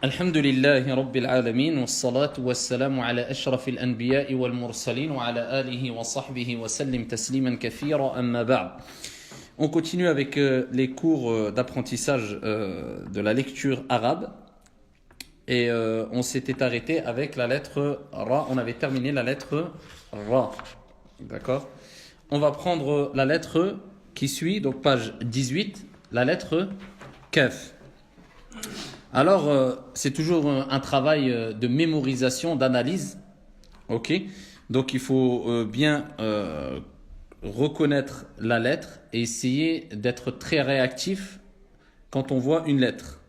الحمد لله رب العالمين والصلاة والسلام على أشرف الأنبياء والمرسلين وعلى آله وصحبه وسلم تسليما كثيرا أما بعد. On continue avec les cours d'apprentissage de la lecture arabe et on s'était arrêté avec la lettre Ra, on avait terminé la lettre Ra, d'accord. On va prendre la lettre qui suit, donc page 18, la lettre Kaf. Alors, c'est toujours un travail de mémorisation, d'analyse. Ok. Donc, il faut bien reconnaître la lettre et essayer d'être très réactif quand on voit une lettre.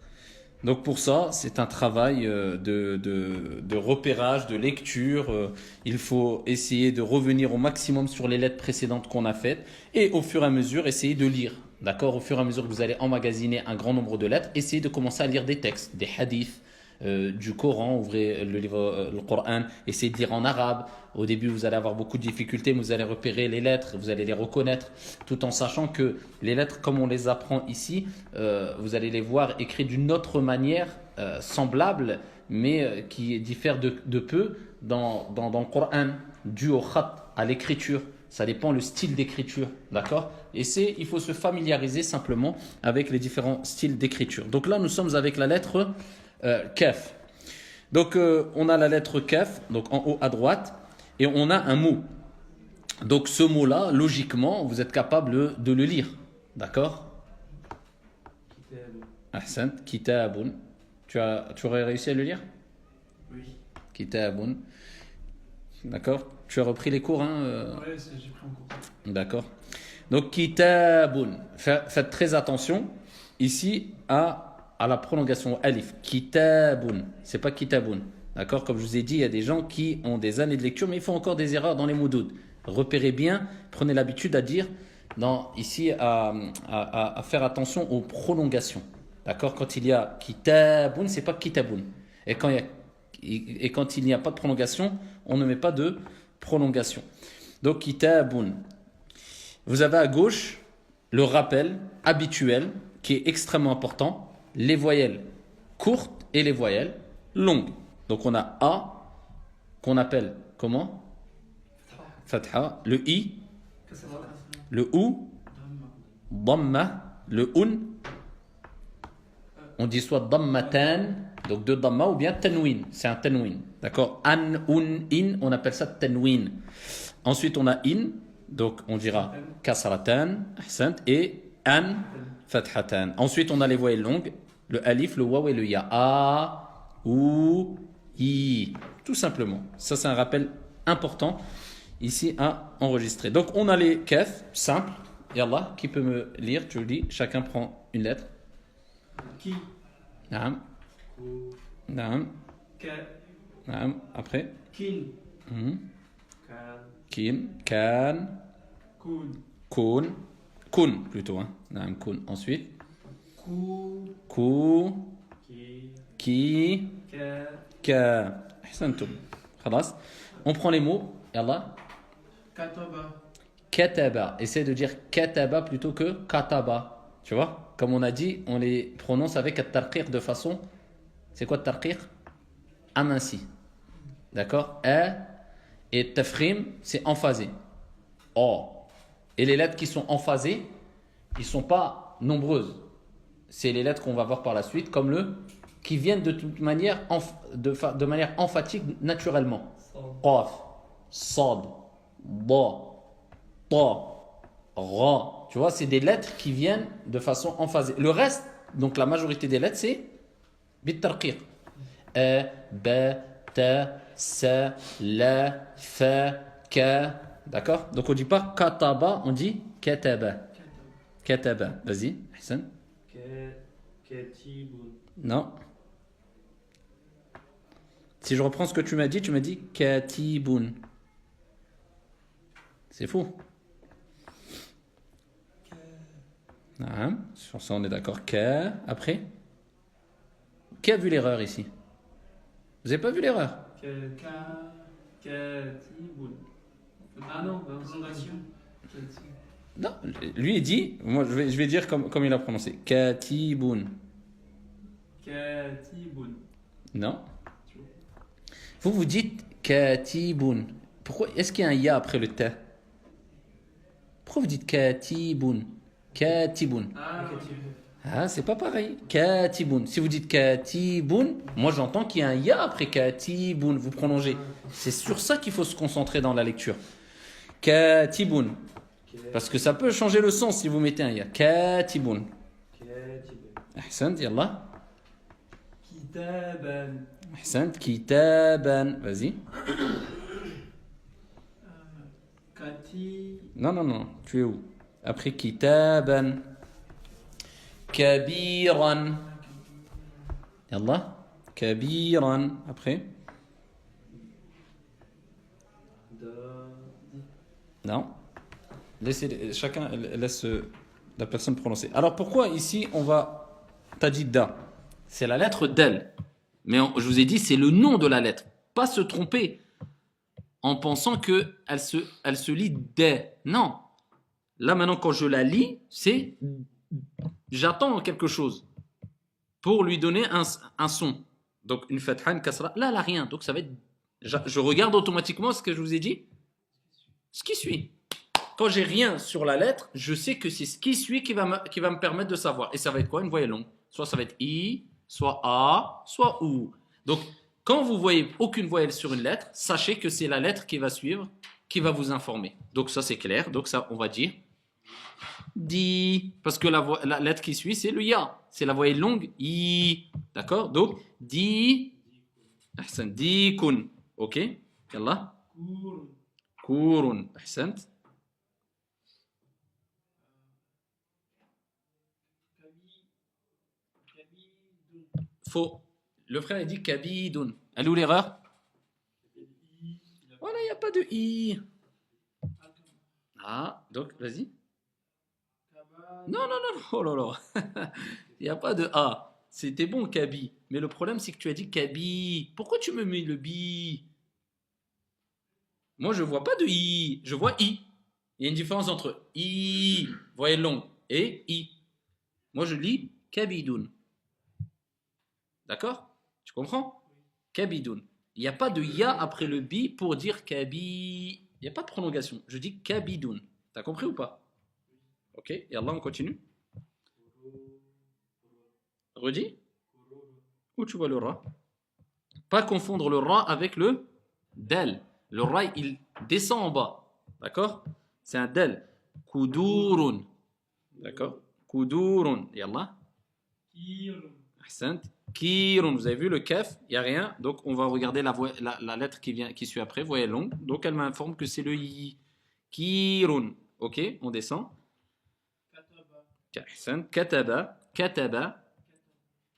Donc, pour ça, c'est un travail de repérage, de lecture. Il faut essayer de revenir au maximum sur les lettres précédentes qu'on a faites et au fur et à mesure, essayer de lire. D'accord, au fur et à mesure que vous allez emmagasiner un grand nombre de lettres, essayez de commencer à lire des textes, des hadiths, du Coran, ouvrez le livre, le Coran, essayez de lire en arabe. Au début, vous allez avoir beaucoup de difficultés, mais vous allez repérer les lettres, vous allez les reconnaître, tout en sachant que les lettres, comme on les apprend ici, vous allez les voir écrites d'une autre manière, semblable, mais qui diffère de peu dans le Coran, dû au khat, à l'écriture. Ça dépend le style d'écriture, d'accord? Et il faut se familiariser simplement avec les différents styles d'écriture. Donc là, nous sommes avec la lettre Kaf. Donc on a la lettre Kaf, donc en haut à droite, et on a un mot. Donc ce mot-là, logiquement, vous êtes capable de le lire, d'accord? Ahsan, kitabun. Tu aurais réussi à le lire? Oui. Kitabun. D'accord? Tu as repris les cours, hein? Oui, j'ai pris en cours. D'accord. Donc, kitabun. Faites très attention ici à la prolongation alif. Kitabun. C'est pas kitabun. D'accord? Comme je vous ai dit, il y a des gens qui ont des années de lecture, mais ils font encore des erreurs dans les moudouds. Repérez bien, prenez l'habitude à dire, ici, à faire attention aux prolongations. D'accord? Quand il y a kitabun, c'est pas kitabun. Et quand il n'y a pas de prolongation, on ne met pas de prolongation. Donc, kitabun. Vous avez à gauche le rappel habituel qui est extrêmement important, les voyelles courtes et les voyelles longues. Donc, on a A qu'on appelle comment? Fatha. Le I, le OU, Damma, le UN. On dit soit Dammatan, donc deux Damma, ou bien Tanwin. C'est un Tanwin. D'accord? An, Un, In, on appelle ça Tanwin. Ensuite, on a In, donc on dira Kasratan, Ahsant, et An, Fathatan. Ensuite, on a les voyelles longues, le Alif, le Waw et le Ya. A, Ou, I. Tout simplement. Ça, c'est un rappel important ici à enregistrer. Donc, on a les Kaf, simple. Yallah, qui peut me lire? Tu le dis, chacun prend une lettre. Qui? Naam. Naam. Ka. Naam. Après. Kin. Kan. Kin. Kan. Kun. Kun. Kun plutôt. Hein. Naam. Kun. Ensuite. Ku. Ku. Ki. Ki. Ka. Ka. Ahsantum. Khalas. On prend les mots. Yallah. Kataba. Kataba. Essaye de dire kataba plutôt que kataba. Tu vois? Comme on a dit, on les prononce avec at-tarqiq de façon. C'est quoi at-tarqiq? Aminci. D'accord? Et tafrim, c'est emphasé. O. Et les lettres qui sont emphasées, ils ne sont pas nombreuses. C'est les lettres qu'on va voir par la suite, comme le qui viennent de toute manière, de manière emphatique naturellement. Qaf, Sad, Ba, Ta, Ra. Tu vois, c'est des lettres qui viennent de façon emphasée. Le reste, donc la majorité des lettres, c'est bit-tarqiq. A, ba, ta, sa, la, fa, ka. D'accord? Donc on ne dit pas kataba, on dit kataba. Kataba. Vas-y, Hassan. Katibun. Non. Si je reprends ce que tu m'as dit katibun. C'est fou. Naam. Sur ça, on est d'accord. Ka. Après. Qui a vu l'erreur ici? Vous n'avez pas vu l'erreur? Katibun. Ah non, prolongation. Non, lui il dit, moi je vais dire comme il a prononcé. Katibun. Katibun. Non. Vous dites katibun. Pourquoi est-ce qu'il y a un ya après le ta? Pourquoi vous dites katibun? Katibun. Ah, Ah, c'est pas pareil. Katibun. Si vous dites katibun, moi j'entends qu'il y a un ya après katibun. Vous prolongez. C'est sur ça qu'il faut se concentrer dans la lecture. Katibun. Parce que ça peut changer le sens si vous mettez un ya. Katibun. Ahsant, yallah. Kitaban. Ahsant, kitaban. Vas-y. Kati. Non. Tu es où? Après kitaban. Kabiran. Yallah. Kabiran. Après. Non. Chacun laisse la personne prononcer. Alors pourquoi ici on va. T'as dit da. C'est la lettre d'elle. Mais je vous ai dit, c'est le nom de la lettre. Pas se tromper en pensant qu'elle se lit des. Non. Là maintenant, quand je la lis, c'est. J'attends quelque chose pour lui donner un son. Donc une fatha, une kasra. Là, elle n'a rien. Donc ça va être. Je regarde automatiquement ce que je vous ai dit. Ce qui suit. Quand j'ai rien sur la lettre, je sais que c'est ce qui suit qui va me permettre de savoir. Et ça va être quoi? Une voyelle longue. Soit ça va être I, soit A, soit OU. Donc, quand vous voyez aucune voyelle sur une lettre, sachez que c'est la lettre qui va suivre, qui va vous informer. Donc ça, c'est clair. Donc ça, on va dire Di. Parce que la lettre qui suit, c'est le Ya. C'est la voyelle longue I. D'accord? Donc, Di. Ahsan. Di kun. Ok? Yallah. Kurun. Kurun. Ahsan. Kabidun. Faux. Le frère a dit Kabidun. Elle est où l'erreur? Voilà, il n'y a pas de I. Ah, donc, vas-y. Non. Oh là là. Il n'y a pas de A. C'était bon, Kabi. Mais le problème, c'est que tu as dit Kabi. Pourquoi tu me mets le bi? Moi, je vois pas de I. Je vois I. Il y a une différence entre I, voyelle longue, et I. Moi, je lis Kabidun. D'accord? Tu comprends? Kabidoun. Il n'y a pas de ya après le bi pour dire kabi. Il n'y a pas de prolongation. Je dis kabidoun. T'as compris ou pas? Ok, et Allah, on continue. Redis. Où tu vois le ra? Pas confondre le ra avec le del. Le ra, il descend en bas. D'accord? C'est un del. Kudurun. D'accord? Kudurun. Et Allah? Kirun. Ahsant. Kirun, vous avez vu le kaf, il n'y a rien. Donc on va regarder la lettre qui suit après, voyelle longue. Donc elle m'informe que c'est le yi. Kirun. Ok, on descend. Kataba. Ahsant. Kataba. Kataba.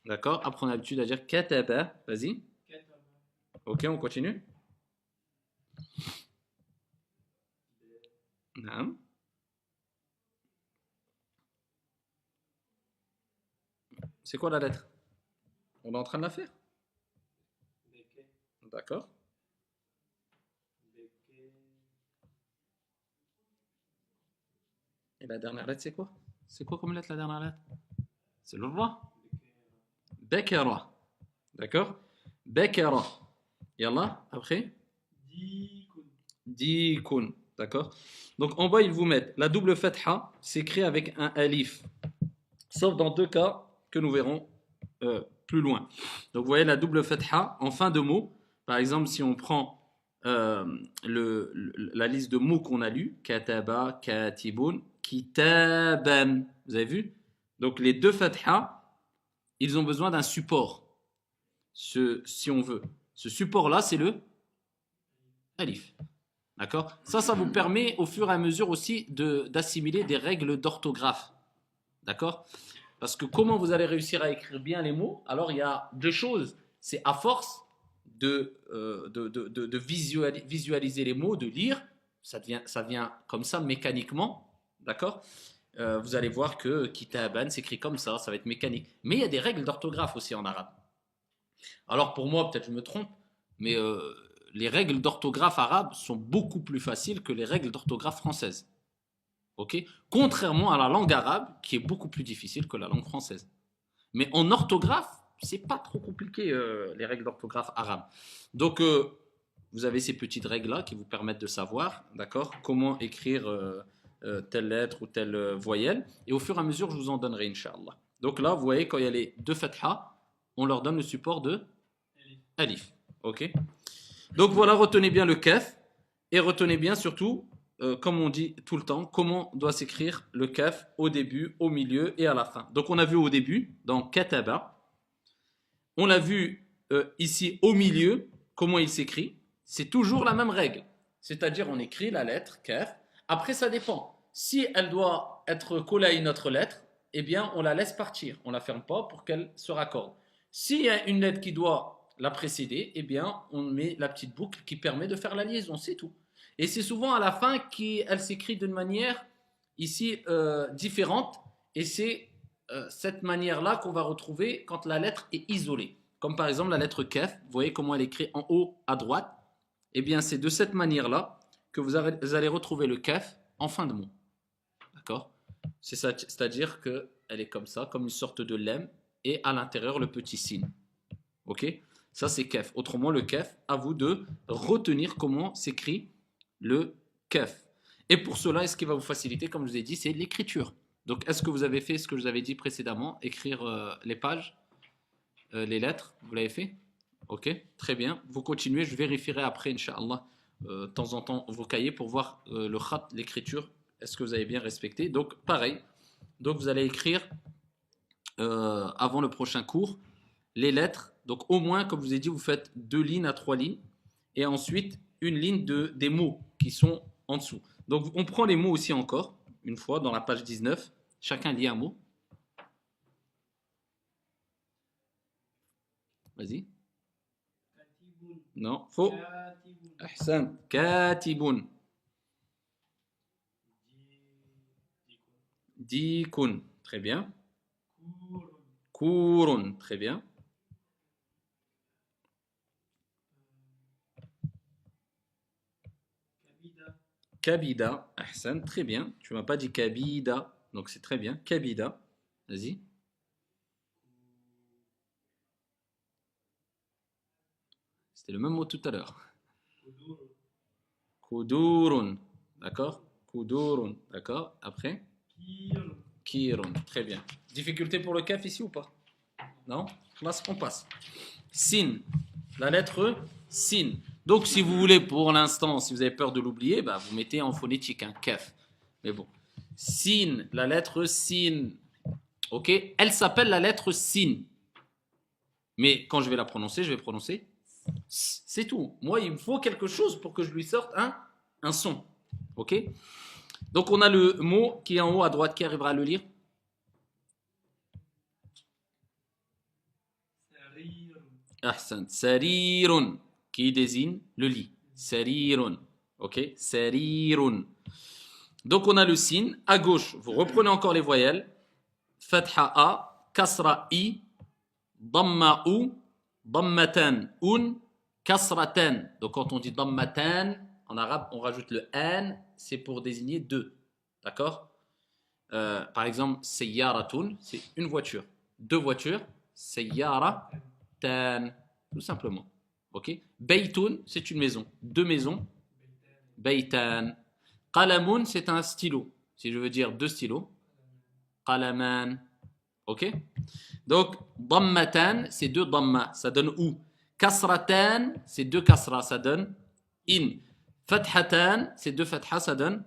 D'accord, après on a l'habitude à dire kataba. Vas-y. Kataba. Ok, on continue. Naam. C'est quoi la lettre? On est en train de la faire. Beke. D'accord. Beke. Et la dernière lettre, c'est quoi? C'est quoi comme lettre la dernière lettre? C'est le ra. Bekara. D'accord? Bekara. Yallah, après? Dikun. Dikun. D'accord? Donc en bas, ils vous mettent la double fatha, c'est écrit avec un alif. Sauf dans deux cas que nous verrons plus loin. Donc vous voyez la double fatha en fin de mot. Par exemple, si on prend la liste de mots qu'on a lus, kataba, katibun, kitaban. Vous avez vu? Donc les deux fatha, ils ont besoin d'un support. Si on veut. Ce support-là, c'est le alif. D'accord? Ça vous permet au fur et à mesure aussi d'assimiler des règles d'orthographe. D'accord? Parce que comment vous allez réussir à écrire bien les mots? Alors il y a deux choses. C'est à force de visualiser les mots, de lire. Ça vient comme ça mécaniquement. D'accord? Vous allez voir que kitaban s'écrit comme ça va être mécanique. Mais il y a des règles d'orthographe aussi en arabe. Alors pour moi, peut-être je me trompe, mais les règles d'orthographe arabe sont beaucoup plus faciles que les règles d'orthographe françaises. Ok? Contrairement à la langue arabe, qui est beaucoup plus difficile que la langue française. Mais en orthographe, c'est pas trop compliqué, les règles d'orthographe arabes. Donc, vous avez ces petites règles-là qui vous permettent de savoir, d'accord, comment écrire telle lettre ou telle voyelle. Et au fur et à mesure, je vous en donnerai, Inch'Allah. Donc là, vous voyez, quand il y a les deux fatha, on leur donne le support de alif. Ok. Donc voilà, retenez bien le kaf et retenez bien surtout, comme on dit tout le temps, comment doit s'écrire le kaf au début, au milieu et à la fin. Donc on a vu au début, dans kataba, on l'a vu ici au milieu, comment il s'écrit. C'est toujours la même règle. C'est-à-dire on écrit la lettre kaf. Après ça dépend. Si elle doit être collée à une autre lettre, eh bien on la laisse partir. On la ferme pas pour qu'elle se raccorde. S'il y a une lettre qui doit la précéder, eh bien on met la petite boucle qui permet de faire la liaison, c'est tout. Et c'est souvent à la fin qu'elle s'écrit d'une manière ici différente. Et c'est cette manière-là qu'on va retrouver quand la lettre est isolée. Comme par exemple la lettre kaf, vous voyez comment elle est écrite en haut à droite. Eh bien, c'est de cette manière-là que vous allez retrouver le kaf en fin de mot. D'accord? C'est-à-dire qu'elle est comme ça, comme une sorte de lemme, et à l'intérieur le petit signe. Ok? Ça, c'est kaf. Autrement, le kaf, à vous de retenir comment s'écrit le kaf. Et pour cela, ce qui va vous faciliter, comme je vous ai dit, c'est l'écriture. Donc, est-ce que vous avez fait ce que je vous avais dit précédemment, écrire les pages, les lettres? Vous l'avez fait? Ok, très bien. Vous continuez, je vérifierai après, Inch'Allah, de temps en temps vos cahiers pour voir le khat, l'écriture, est-ce que vous avez bien respecté. Donc, pareil. Donc, vous allez écrire avant le prochain cours les lettres. Donc, au moins, comme je vous ai dit, vous faites 2 lignes à 3 lignes et ensuite une ligne des mots qui sont en dessous. Donc, on prend les mots aussi encore, une fois, dans la page 19. Chacun lit un mot. Vas-y. Katibun. Non, faux. Katibun. Ahsan. Katibun. Dikun. Très bien. Kurun. Kurun. Très bien. Kabida. Kabida. Ahsan. Très bien. Tu m'as pas dit kabida. Donc c'est très bien. Kabida. Vas-y. C'était le même mot tout à l'heure. Kudurun. Kudurun. D'accord? Kudurun. D'accord? Après? Kirun. Kirun. Très bien. Difficulté pour le kaf ici ou pas? Non? Là, on passe. Sin. La lettre sin. Donc, si vous voulez, pour l'instant, si vous avez peur de l'oublier, bah, vous mettez en phonétique un kaf. Mais bon. Sin. La lettre sin. Ok? Elle s'appelle la lettre sin. Mais quand je vais la prononcer, je vais prononcer. C'est tout. Moi, il me faut quelque chose pour que je lui sorte un son. Ok? Donc, on a le mot qui est en haut à droite. Qui arrivera à le lire? Sarirun. Ahsan. Sarirun. Qui désigne le lit. Sarirun. Ok? Sarirun. Donc, on a le sin. À gauche, vous reprenez encore les voyelles. Fatha A, Kasra I, Damma U, Dammatan Un, Kasratan. Donc, quand on dit Dammatan, en arabe, on rajoute le An, c'est pour désigner deux. D'accord? Par exemple, Sayyaratun, c'est une voiture. Deux voitures, Sayyaratan, tout simplement. Ok? Baytun, c'est une maison. Deux maisons, Baytan. Qalamun, c'est un stylo. Si je veux dire deux stylos, Qalaman. Ok? Donc, Dammatan, c'est deux damma, ça donne ou. Kasratan, c'est deux kasra, ça donne in. Fathatan, c'est deux fatha, ça donne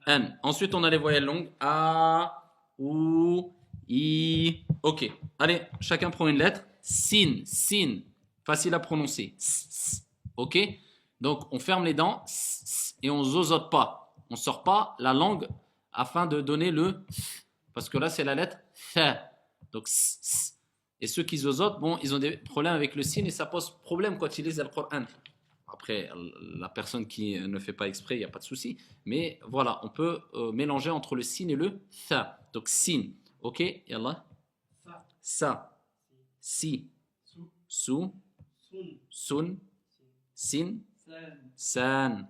an. Ensuite, on a les voyelles longues. A, ou, i. Ok. Allez, chacun prend une lettre. Sin, sin. Facile à prononcer. Ok? Donc, on ferme les dents et on zozote pas. On sort pas la langue afin de donner le parce que là, c'est la lettre tha. Donc, et ceux qui zozotent, bon, ils ont des problèmes avec le sin et ça pose problème quand ils lisent le Coran. Après, la personne qui ne fait pas exprès, il n'y a pas de souci. Mais voilà, on peut mélanger entre le sin et le tha. Donc, sin. Ok, yallah. Sa. Sa. Si. Su. Su. Sun. Sun. Sin. San. San.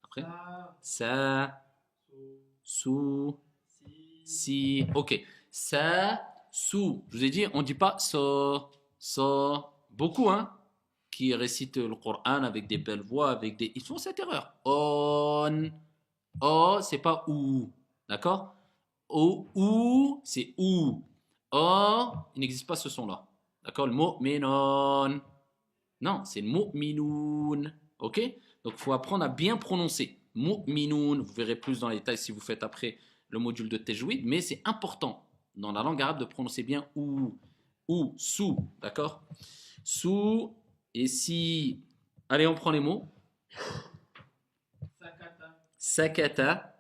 Après. Sa. Sa. Su. Su. Si. Si. Ok. Sa. sou. Je vous ai dit, on ne dit pas so. Beaucoup, hein, qui récitent le Coran avec des belles voix, avec des. Ils font cette erreur. On. O, c'est pas ou. D'accord? Ou, c'est ou. O, il n'existe pas ce son-là. D'accord? Le mot minon. Non, c'est le mot minoun. Ok? Donc, il faut apprendre à bien prononcer. Mu'minoun, vous verrez plus dans les détails si vous faites après le module de Tajwid, mais c'est important dans la langue arabe de prononcer bien ou, sou, d'accord? Sou, et si. Allez, on prend les mots. Sakata. Sakata,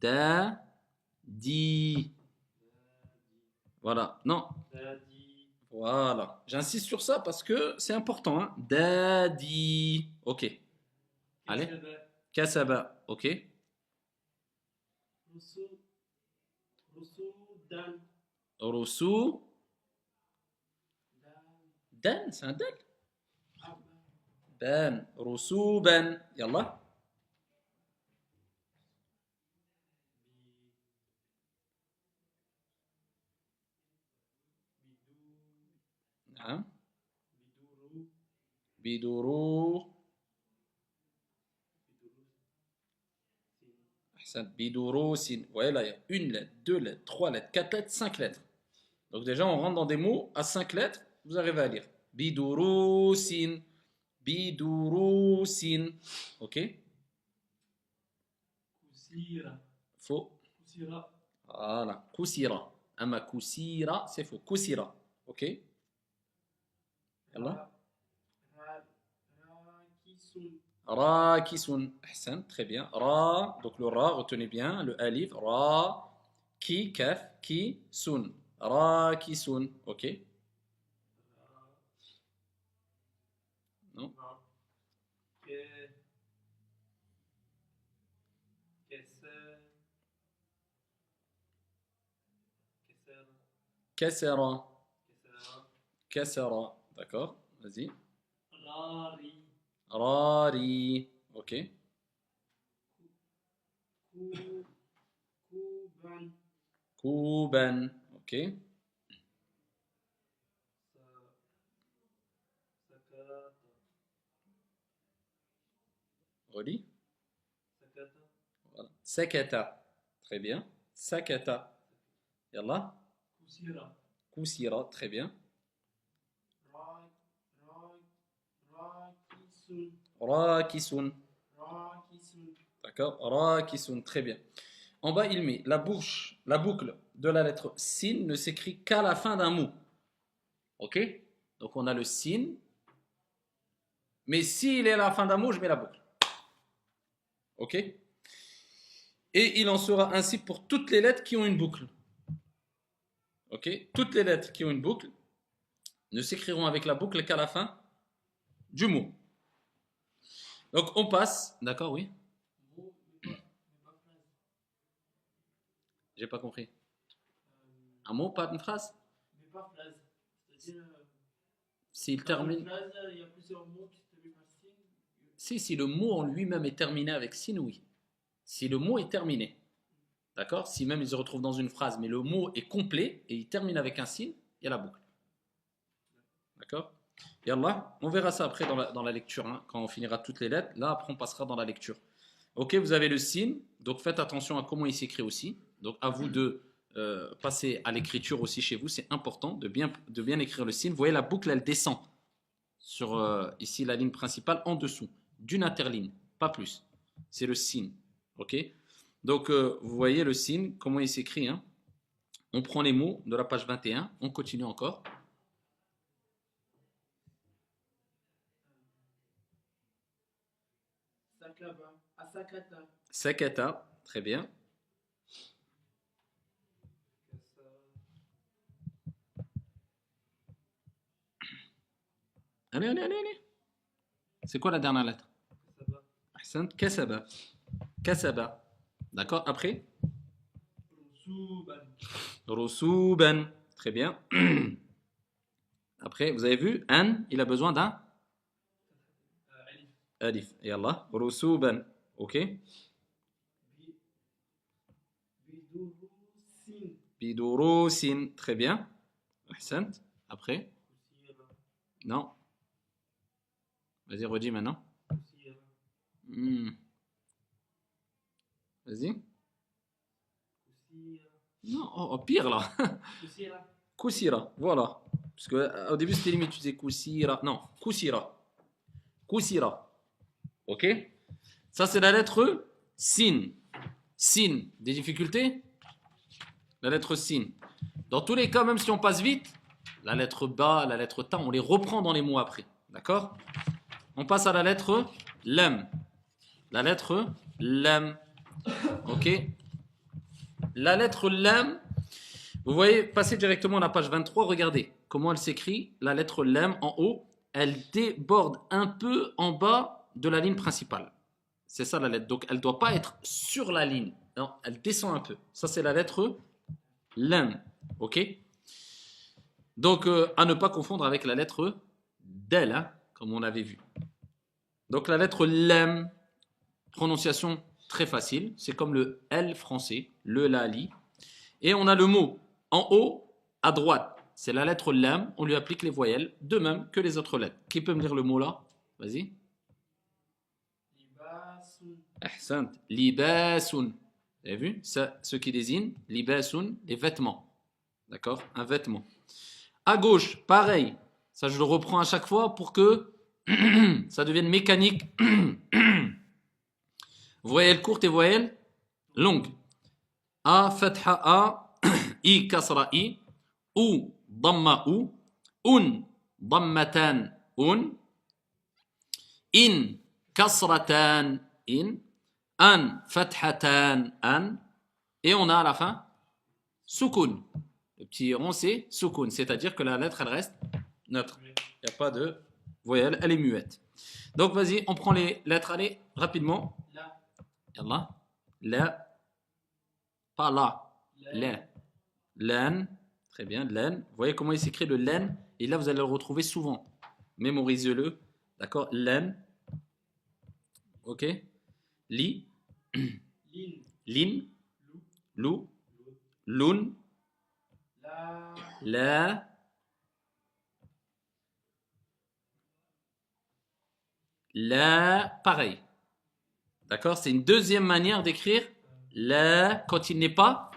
da, di. Voilà, non, Dadi. voilà. J'insiste sur ça parce que c'est important, hein. Da, di. Ok. Allez. Kasaba. Kasaba, ok. Rusu. Rusu. Dan. Rosu, Dan. dan, c'est un dan. Abba. ban, rusuban. Yallah. Bidu. Hein? Biduru. Biduru. Biduru. Sin. Ahsan. Bidurusin. Ouais, là, il y a une lettre, deux lettres, trois lettres, quatre lettres, cinq lettres. Donc déjà, on rentre dans des mots à cinq lettres, vous arrivez à lire. Bidurusin. Bidurusin. Ok? Kusira. Faux. Kusira. Voilà. Kusira. Ama kusira, c'est faux. Kusira. Ok? Yallah. Rakisun. Rakisun. Ahsan, très bien. Ra, donc le ra, retenez bien, le alif, ra, ki, kaf, ki, sun. Rakisun. Ok? Non? Ke. Keser. Keser. Kasara. Kesera. Kasara. D'accord? Vas-y. Rari. Rari. Ok? Ku. Kuban. Kuban. Ok? Sakata. Relis. Sakata. Voilà. Sakata. Très bien. Sakata. Yallah. Kusira. Kusira. Très bien. Ra. Ra. Rakisun. Rakisun. Rakisun. D'accord? Rakisun. Très bien. En bas, il met la boucle de la lettre sin ne s'écrit qu'à la fin d'un mot. Ok? Donc on a le sin. Mais s'il est à la fin d'un mot, je mets la boucle. Ok? Et il en sera ainsi pour toutes les lettres qui ont une boucle. Ok? Toutes les lettres qui ont une boucle ne s'écriront avec la boucle qu'à la fin du mot. Donc on passe. D'accord, oui? Mot, mais pas phrase. J'ai pas compris. Euh, Un mot, pas une phrase? mais pas phrase. C'est-à-dire, S'il dans une termine. phrase, il y a plusieurs mots qui se terminent par sin. Si le mot en lui-même est terminé avec sin, oui. Si le mot est terminé. D'accord? Si même il se retrouve dans une phrase, mais le mot est complet et il termine avec un sin, il y a la boucle. D'accord? Yallah, on verra ça après dans la lecture, hein, quand on finira toutes les lettres. Là, après, on passera dans la lecture. Ok, vous avez le sin, donc faites attention à comment il s'écrit aussi. Donc, à vous de passer à l'écriture aussi chez vous, c'est important de bien écrire le sin. Vous voyez, la boucle, elle descend sur ici la ligne principale en dessous, d'une interligne, pas plus. C'est le sin. Ok? Donc, vous voyez le sin, comment il s'écrit, hein. On prend les mots de la page 21, on continue encore. Sakaba. Asakata. Sakata, très bien. Kasa. Allez. C'est quoi la dernière lettre? Kasaba. Ahsan, kasaba. Kasaba. D'accord, après? Rusuban. Rusuban. Très bien. Après, vous avez vu, an, il a besoin d'un Alif. alif. Et Allah, rusuban. Ok? Bidurusin. Très bien. Ahsant. Après. كثيرة Non. Vas-y, redis maintenant. كثيرة Hmm. Vas-y. كثيرة Non, pire là. كثيرة Kusira. Voilà. Parce que au début, c'était limite, tu disais Kusira. Non, Kusira. Kusira. Ok? Ça, c'est la lettre Sin. Sin. Des difficultés? La lettre Sin. Dans tous les cas, même si on passe vite, la lettre Ba, la lettre Ta, on les reprend dans les mots après. D'accord? On passe à la lettre Lam. La lettre Lam. Ok? La lettre Lam, vous voyez, passez directement à la page 23, regardez comment elle s'écrit. La lettre Lam en haut, elle déborde un peu en bas de la ligne principale. C'est ça la lettre. Donc elle ne doit pas être sur la ligne. Non, elle descend un peu. Ça, c'est la lettre Lam. Ok? Donc, à ne pas confondre avec la lettre Del, hein, comme on avait vu. Donc, la lettre Lam, prononciation très facile. C'est comme le L français, le Lali. Et on a le mot en haut, à droite. C'est la lettre Lam. On lui applique les voyelles, de même que les autres lettres. Qui peut me lire le mot là? Vas-y. لباس Ahsant. Libasun. Vous avez vu? Ça, ce qui désigne libasun, les vêtements. D'accord? Un vêtement. À gauche, pareil. Ça, je le reprends à chaque fois pour que ça devienne mécanique. Voyelles courtes et voyelles longues. A, fatha A, I, kasra I, ou, damma ou, un, dammatan un, in, kasratan in, an, fathatan an, et on a à la fin sukun. Le petit rond, c'est sukun, c'est-à-dire que la lettre, elle reste neutre. Il n'y a pas de voyelle, elle est muette. Donc, vas-y, on prend les lettres, allez, rapidement. لا Yallah. La, pas la. La. Lan. Très bien, lan. Vous voyez comment il s'écrit le lan? Et là, vous allez le retrouver souvent. Mémorisez-le. D'accord? Lan. Ok? Li. لين Lin. لو Lou. لود Lun. لا La. La. Pareil. D'accord? C'est une deuxième manière d'écrire la quand il n'est pas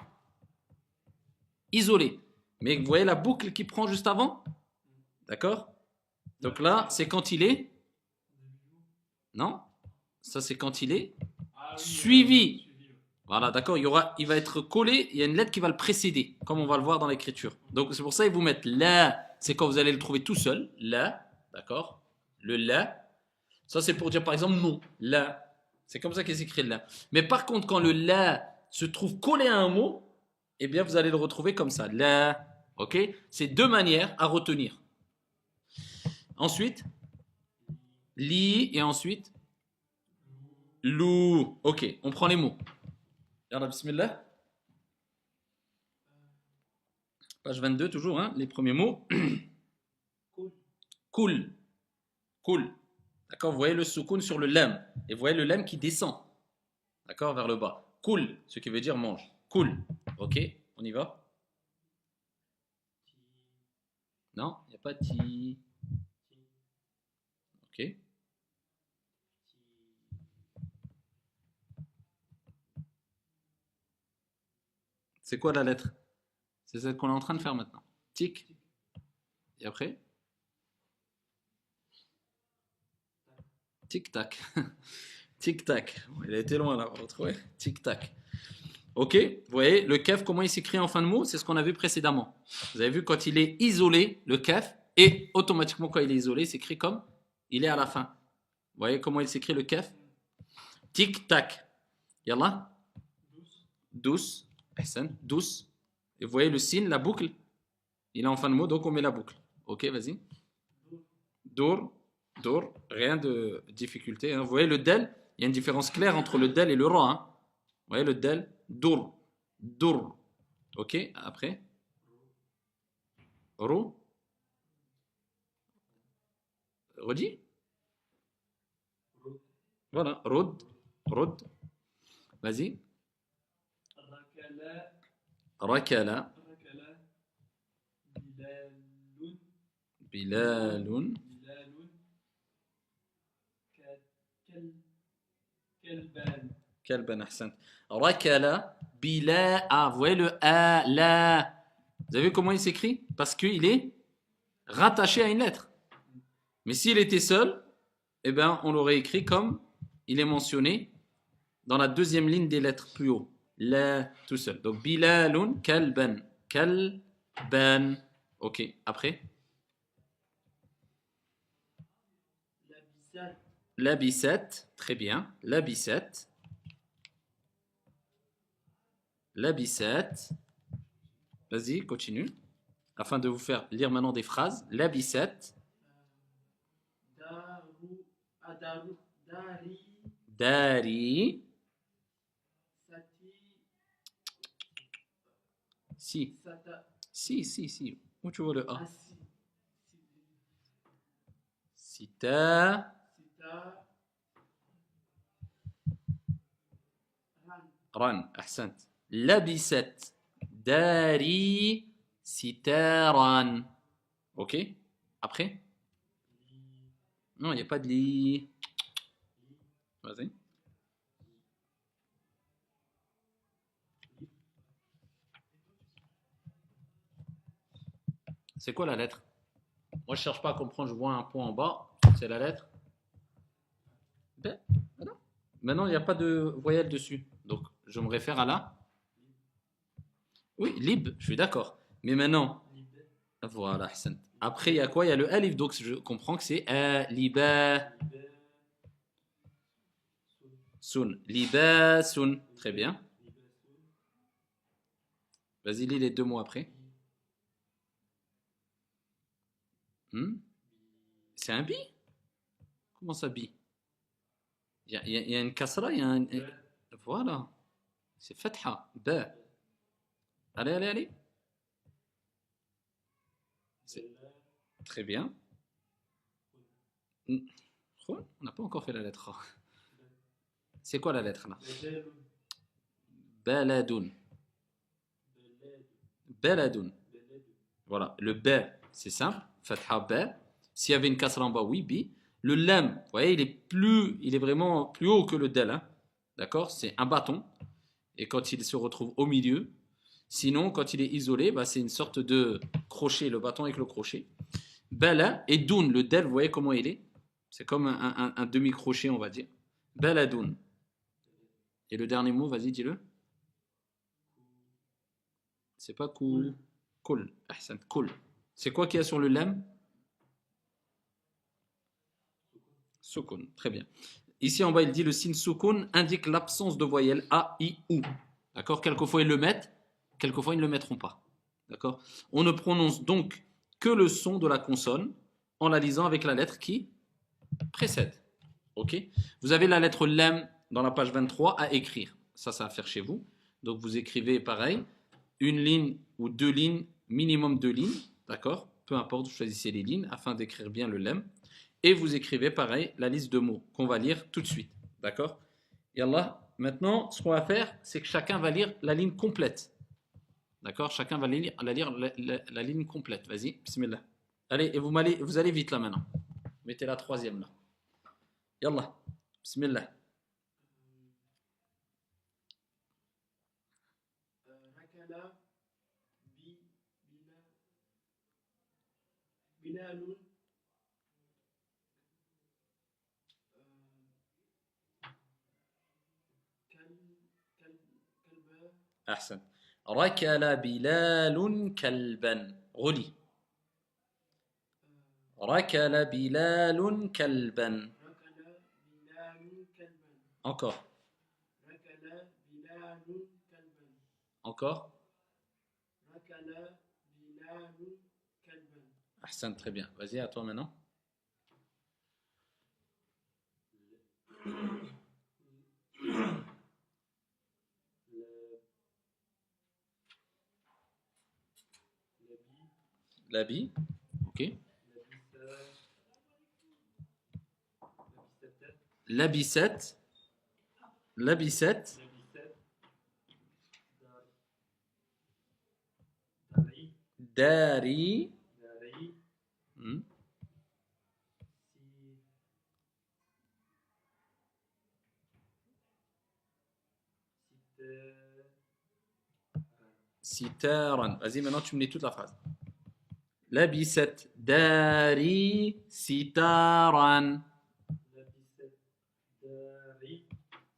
isolé. Mais vous voyez la boucle qui prend juste avant? D'accord? Donc là, c'est quand il est. Non? Ça, c'est quand il est Ah oui, suivi. suivi. Voilà, d'accord? Il va être collé. Il y a une lettre qui va le précéder, comme on va le voir dans l'écriture. Donc c'est pour ça qu'ils vous mettent la. C'est quand vous allez le trouver tout seul. La. D'accord? Le la. Ça, c'est pour dire par exemple non. La. C'est comme ça qu'il s'écrit la. Mais par contre, quand le la se trouve collé à un mot, eh bien, vous allez le retrouver comme ça. La. Ok? C'est deux manières à retenir. Ensuite, li et ensuite lou. Ok, on prend les mots. Yallah, bismillah. Page 22 toujours, hein, les premiers mots. كل Cool. Cool. D'accord, vous voyez le soukoun sur le lam. Et vous voyez le lam qui descend. D'accord, vers le bas. Cool, ce qui veut dire mange. Cool. Ok, on y va? Non, il n'y a pas ti. Ok. C'est quoi la lettre? C'est celle qu'on est en train de faire maintenant. Tic. Et après? Tic-tac. Tic-tac. Il a été loin là, vous retrouvez? Tic-tac. Ok, vous voyez, le kef, comment il s'écrit en fin de mot? C'est ce qu'on a vu précédemment. Vous avez vu quand il est isolé, le kef, et automatiquement quand il est isolé, il s'écrit comme il est à la fin. Vous voyez comment il s'écrit le kef? Tic-tac. Yallah. Douce. Ahsan. Douce. Et vous voyez le signe, la boucle, il est en fin de mot, donc on met la boucle. Ok, vas-y. Dour. Dour. Rien de difficulté, hein. Vous voyez le del, il y a une différence claire entre le del et le ra, hein. Vous voyez le del? Dour. Dour. Ok, après. Rou. Redis. Voilà. Rod. Rod. Vas-y. ركلا Rakala. Bilalun. بلال كلبان Kalban ahsan. Rakala. Bila. Ah, vous voyez le A, la. Vous avez vu comment il s'écrit? Parce qu'il est rattaché à une lettre. Mais s'il était seul, eh ben, on l'aurait écrit comme il est mentionné dans la deuxième ligne des lettres plus haut. La, tout seul. Donc, Bilalun kalban. Kalban. Ok, après. لابسات Labisat. Très bien. Labisat. Labisat. Vas-y, continue. Afin de vous faire lire maintenant des phrases. Labisat. دارو أدارو داري Dari. ستي Si. ستا Si. Où tu vois le A? أسي Sita. ستا ران Ran. Ahsant. Labisat. Dari. Sitaran. Ok. Après? Non, il n'y a pas de li. Vas-y. C'est quoi la lettre? Moi, je cherche pas à comprendre. Je vois un point en bas. C'est la lettre B. Voilà. Maintenant, il n'y a pas de voyelle dessus. Donc, je me réfère à la. Oui, lib. Je suis d'accord. Mais maintenant, voilà. Ahsan. Après, il y a quoi? Il y a le alif. Donc, je comprends que c'est liba. Sun. Libasun. Très bien. Vas-y, lis les deux mots après. C'est un bi? Comment ça bi? Il y a une kasra, il y a un. Voilà. C'est fatha. Ba. Allez. C'est très bien. On n'a pas encore fait la lettre A. C'est quoi la lettre là? Baladoun. Baladoun. Voilà. Le B, c'est simple. Fatha B. S'il y avait une kasra en bas, oui, bi. Le lam, vous voyez, il est vraiment plus haut que le del. Hein. D'accord? C'est un bâton. Et quand il se retrouve au milieu, sinon, quand il est isolé, bah, c'est une sorte de crochet, le bâton avec le crochet. Bala et doun, le del, vous voyez comment il est? C'est comme un demi-crochet, on va dire. Baladoun. Et le dernier mot, vas-y, dis-le. C'est pas cool. Cool. Ahsan, cool. C'est quoi qu'il y a sur le lam? Sukun. Très bien. Ici en bas, il dit le signe sukun indique l'absence de voyelles A, I, OU. D'accord? Quelquefois ils le mettent, quelquefois ils ne le mettront pas. D'accord? On ne prononce donc que le son de la consonne en la lisant avec la lettre qui précède. Ok? Vous avez la lettre lam dans la page 23 à écrire. Ça va faire chez vous. Donc vous écrivez pareil, une ligne ou deux lignes, minimum deux lignes. D'accord? Peu importe, vous choisissez les lignes afin d'écrire bien le lam. Et vous écrivez pareil la liste de mots qu'on va lire tout de suite. D'accord? Yallah. Maintenant, ce qu'on va faire, c'est que chacun va lire la ligne complète. D'accord? Chacun va lire la ligne complète. Vas-y, bismillah. Allez, et vous allez vite là maintenant. Mettez la troisième là. Yallah, bismillah. ركل بلال كلبا أحسن. ركل بلال كلبا. غلي. ركل بلال كلبا. ركل بلال كلبا Encore. ركل بلال كلبا Encore. ركل بلال كلبا Ahsan, très bien. Vas-y, à toi maintenant. L'habit. Ok. L'habissette. L'habissette. داري Dari. داري sitaran. Vas-y, maintenant tu me lis toute la phrase. Labisat dari sitaran. لبست داري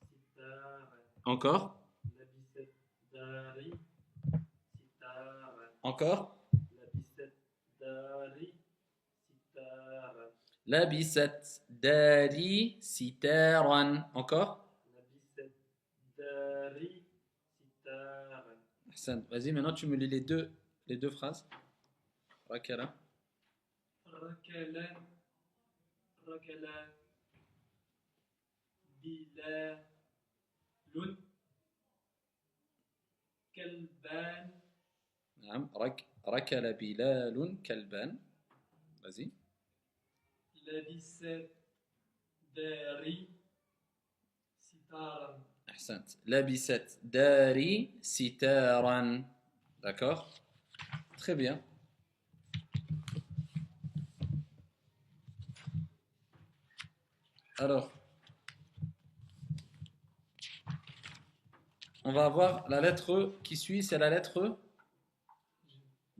ستارا Encore. لبست داري ستارا Encore. لبست داري ستارا Labisat dari sitaran. Encore. لبست داري ستارا Ahsan. Vas-y, maintenant tu me lis les deux phrases. Rakala. ركل ركل بلال كلبان نعم. ركل بلال كلبان. Vas-y. لبست داري ستارا أحسنت. لبست داري ستارا. D'accord. Très bien. Alors, on va avoir la lettre qui suit, c'est la lettre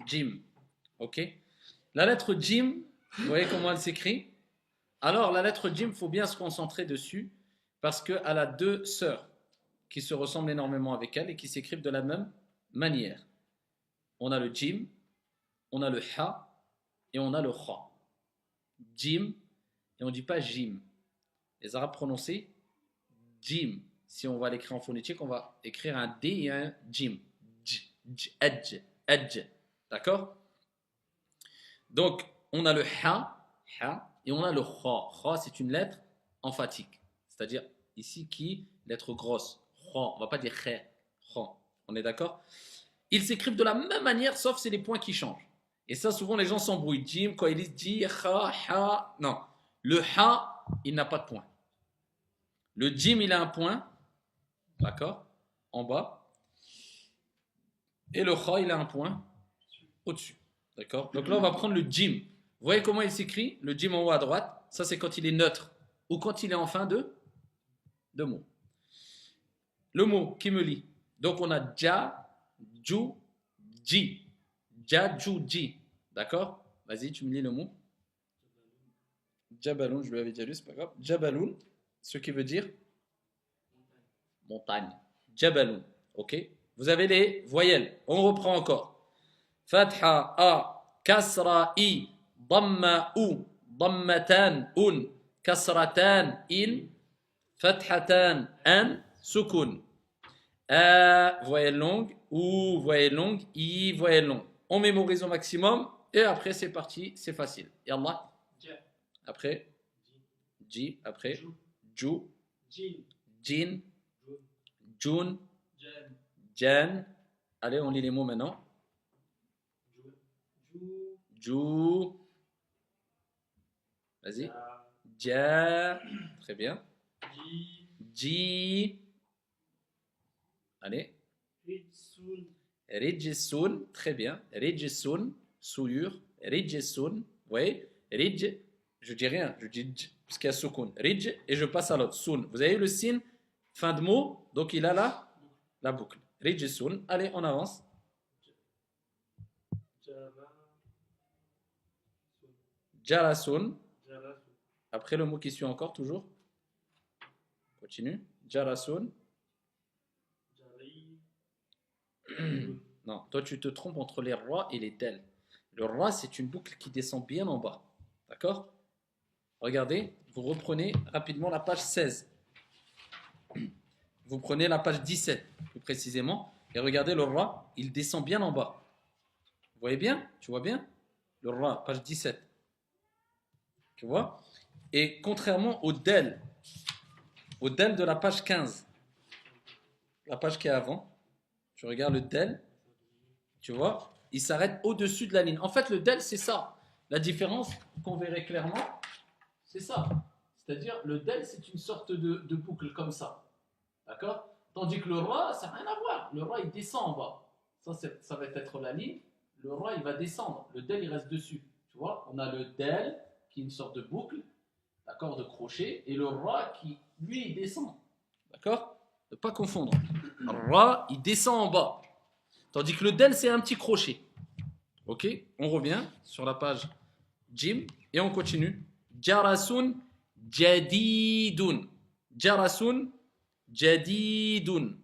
Jim. Ok. La lettre Jim, vous voyez comment elle s'écrit? Alors, la lettre Jim, il faut bien se concentrer dessus parce qu'elle a deux sœurs qui se ressemblent énormément avec elle et qui s'écrivent de la même manière. On a le Jim, on a le Ha et on a le Kha. Jim, et on ne dit pas Jim. Les Arabes prononcent Jim. Si on va l'écrire en phonétique, on va écrire un D et un Jim. Edge, edge. D'accord? Donc, on a le Ha, et on a le Kha. Kha, c'est une lettre emphatique. C'est-à-dire, ici, qui? Lettre grosse. Kha. On ne va pas dire Kha. Kha. On est d'accord? Ils s'écrivent de la même manière, sauf c'est les points qui changent. Et ça, souvent, les gens s'embrouillent. Jim, quand ils disent Ji, Ha, Ha. Non. Le Ha, il n'a pas de point. Le Jim, il a un point. D'accord? En bas. Et le Kha, il a un point au-dessus. D'accord? Donc là, on va prendre le Jim. Vous voyez comment il s'écrit? Le Jim en haut à droite. Ça, c'est quand il est neutre. Ou quand il est en fin de mot. Le mot qui me lit. Donc, on a Ja, Ju, Ji. Ja, Ju, Ji. D'accord? Vas-y, tu me lis le mot. Jabaloun, je lui avais déjà lu, c'est pas grave. Jabaloun, ce qui veut dire montagne. Jabaloun. Ok? Vous avez les voyelles. On reprend encore. Fatha, A, Kasra, I, Damma, U, Dammatan, Un, Kasratan, In, Fathatan, An, Sukun. A, voyelle longue, ou voyelle longue, I, voyelle longue. On mémorise au maximum et après c'est parti, c'est facile. Et Allah, جا après, Ji, après, جو Ju, جين Jin, جون Jun, جان Jan. Allez, on lit les mots maintenant. جو Ju, vas-y. Ja, très bien. جي Ji, allez. رجسون Rijsun, très bien. Rijsun, souillure. Rijsun, oui. Rij, je dis rien, je dis dj, parce qu'il y a soukoun. Rij, et je passe à l'autre. Sun. Vous avez eu le sin, fin de mot, donc il a la boucle. Rijsun, allez, on avance. جرا Jarasun, جرس après le mot qui suit encore, toujours. Continue. Jarasun. جري Non, toi tu te trompes entre les ra et les del. Le ra, c'est une boucle qui descend bien en bas. D'accord? Regardez, vous reprenez rapidement la page 16. Vous prenez la page 17, plus précisément, et regardez le ra, il descend bien en bas. Vous voyez bien? Tu vois bien? Le ra, page 17. Tu vois? Et contrairement au del de la page 15, la page qui est avant, tu regardes le del, tu vois, il s'arrête au-dessus de la ligne. En fait, le del, c'est ça. La différence qu'on verrait clairement, c'est ça. C'est-à-dire, le del, c'est une sorte de boucle comme ça. D'accord? Tandis que le ra, ça n'a rien à voir. Le ra, il descend en bas. Ça va être la ligne. Le ra, il va descendre. Le del, il reste dessus. Tu vois? On a le del, qui est une sorte de boucle, d'accord, de crochet, et le ra, qui, lui, il descend. D'accord? Ne pas confondre. Ra, il descend en bas. Tandis que le del, c'est un petit crochet. Ok, on revient sur la page Jim et on continue. Jarasun jadidun. Jarasun jadidun.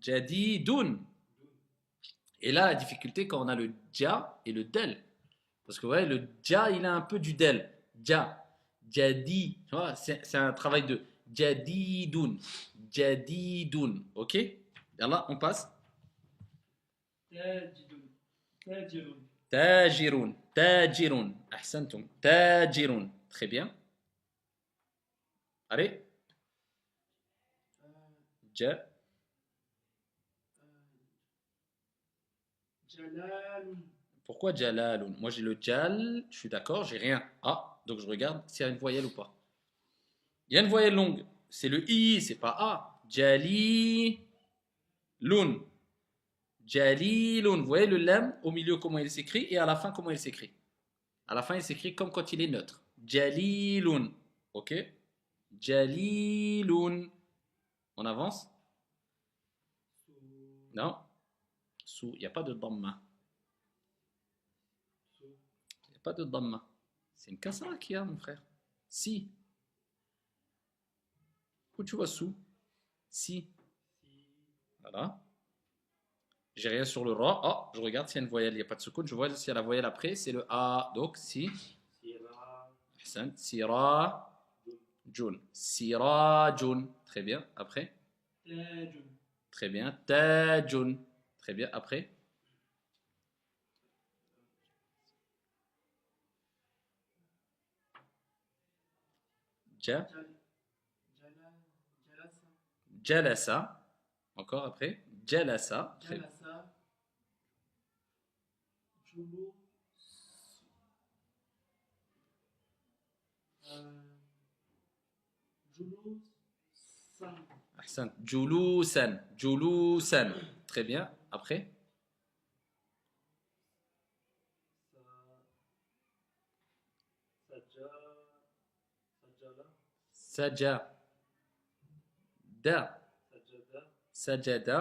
Jadidun. Et là, la difficulté quand on a le ja et le del. Parce que ouais, le ja, il a un peu du del. Ja, jadi. Tu vois, c'est un travail de jadidun. Jadidun. Ok? Et là, on passe. تاجد تاجر Tajirun. Tajirun. Ahsantum. Tajirun. Très bien. Allez. Ja. جلال Pourquoi Jalalun? Moi j'ai le Jal, je suis d'accord, j'ai rien. Ah, donc je regarde s'il y a une voyelle ou pas. Il y a une voyelle longue, c'est le I, c'est pas A. Jalilun. Jalilun. Vous voyez le lam au milieu comment il s'écrit et à la fin comment il s'écrit. À la fin il s'écrit comme quand il est neutre. Jalilun. Ok? Jalilun. On avance? Non? Sous, il n'y a pas de dhamma. Il n'y a pas de dhamma. C'est une kasra qu'il y a, mon frère. Si. Où tu vois sous? Si. Voilà. J'ai rien sur le ra. Ah, je regarde s'il y a une voyelle. Il n'y a pas de seconde. Je vois s'il y a la voyelle après. C'est le A. Donc, si. سراج Sira. Jun. Sira. Jun. Très bien. Après. تاج Très bien. Tajun. Très bien. Après. Ja. جل جلال جلس Jalasa. Encore après. Jalasa. Très bien. جلس جلوس جلوسا Ahsan. Julusan. Julusan. Très bien. Après. سجا سجل Sajada. سجد Sajada.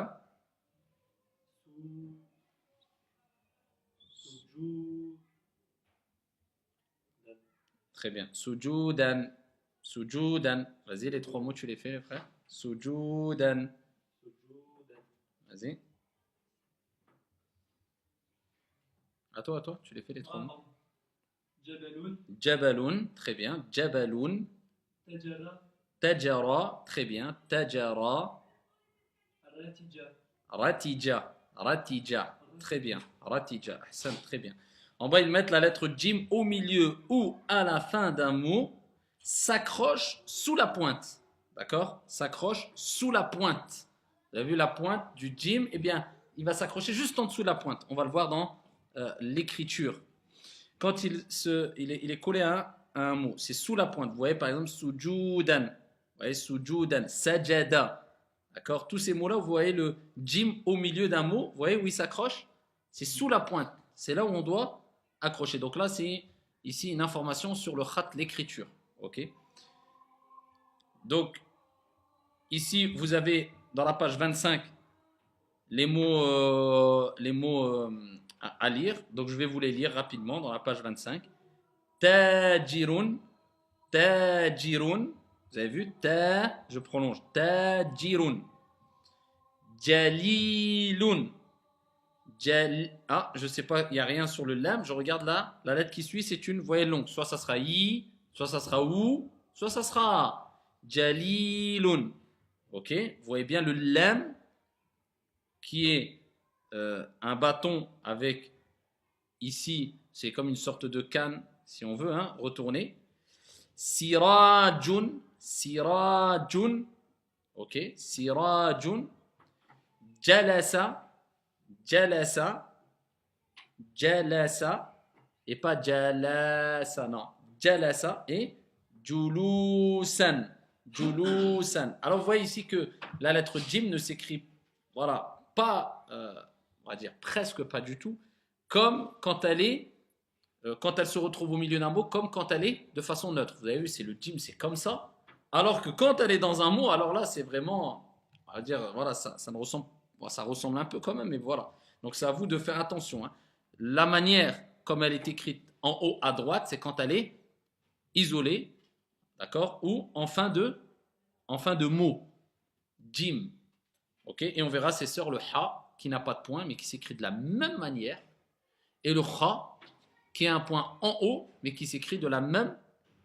سجود Très bien. Sujudan. Sujudan. Vas-y, les trois mots, tu les fais, les frères. Sujudan. سجودا Vas-y. À toi, tu les fais, les trois mots. جبل Jabalun. Très bien. Jabalun. تجرى Tajara. Très bien. Tajara. الرتجة Ratija. Ratija. Très bien. Ratija. Ahsan, très bien. On va y mettre la lettre Jim au milieu ou à la fin d'un mot. S'accroche sous la pointe. D'accord? S'accroche sous la pointe. Vous avez vu la pointe du Jim? Eh bien, il va s'accrocher juste en dessous de la pointe. On va le voir dans l'écriture. Quand il est collé à un mot, c'est sous la pointe. Vous voyez par exemple sujudan. Vous voyez sujudan, sajada. D'accord? Tous ces mots-là, vous voyez le Jim au milieu d'un mot. Vous voyez où il s'accroche? C'est sous la pointe. C'est là où on doit accrocher. Donc là, c'est ici une information sur le khat, l'écriture. Ok? Donc, ici, vous avez dans la page 25 les mots, à lire. Donc, je vais vous les lire rapidement dans la page 25. Tajirun. Tajirun. Vous avez vu? Je prolonge. Tajirun. Jalilun. Ah, je sais pas, il n'y a rien sur le lam. Je regarde là. La lettre qui suit, c'est une voyelle longue. Soit ça sera I, soit ça sera ou, soit ça sera A. Jalilun. Ok? Vous voyez bien le lam qui est un bâton avec ici, c'est comme une sorte de canne, si on veut, hein, retourner. Sirajun. Sirajun. Ok? Sirajun. Jalasa. Jalasa, jalasa, et pas jalasa, non. Jalasa et julusan, julusan. Alors vous voyez ici que la lettre Jim ne s'écrit, voilà, pas, on va dire presque pas du tout, comme quand quand elle se retrouve au milieu d'un mot, comme quand elle est de façon neutre. Vous avez vu, c'est le Jim, c'est comme ça. Alors que quand elle est dans un mot, alors là, c'est vraiment On va dire, voilà, ça ne ressemble, bon, ça ressemble un peu quand même, mais voilà. Donc c'est à vous de faire attention, hein. La manière comme elle est écrite en haut à droite, c'est quand elle est isolée, d'accord, ou en fin de mot, jim, ok. Et on verra ses sœurs le ha qui n'a pas de point, mais qui s'écrit de la même manière, et le kha qui a un point en haut, mais qui s'écrit de la même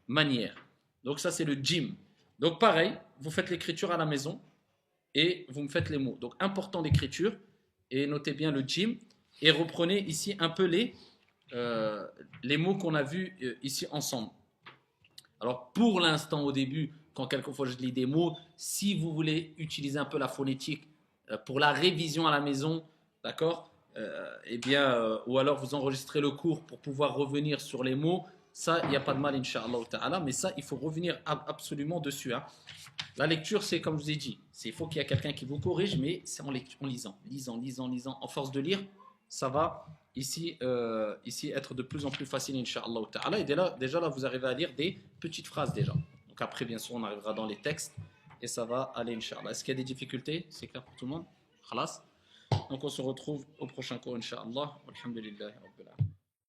manière. Donc ça c'est le jim. Donc pareil, vous faites l'écriture à la maison et vous me faites les mots. Donc important l'écriture, et notez bien le jim, et reprenez ici un peu les mots qu'on a vus ici ensemble. Alors pour l'instant au début, quand quelquefois je lis des mots, si vous voulez utiliser un peu la phonétique pour la révision à la maison, d'accord, eh bien, ou alors vous enregistrez le cours pour pouvoir revenir sur les mots, ça, il n'y a pas de mal, Inch'Allah ta'ala, mais ça, il faut revenir absolument dessus, hein. La lecture, c'est comme je vous ai dit, il faut qu'il y ait quelqu'un qui vous corrige, mais c'est en lisant, lisant. En force de lire, ça va ici être de plus en plus facile, Inch'Allah ta'ala. Et déjà là, vous arrivez à lire des petites phrases déjà. Donc après, bien sûr, on arrivera dans les textes et ça va aller, Inch'Allah. Est-ce qu'il y a des difficultés? C'est clair pour tout le monde? Khalas. Donc on se retrouve au prochain cours, Inch'Allah. Alhamdulillah.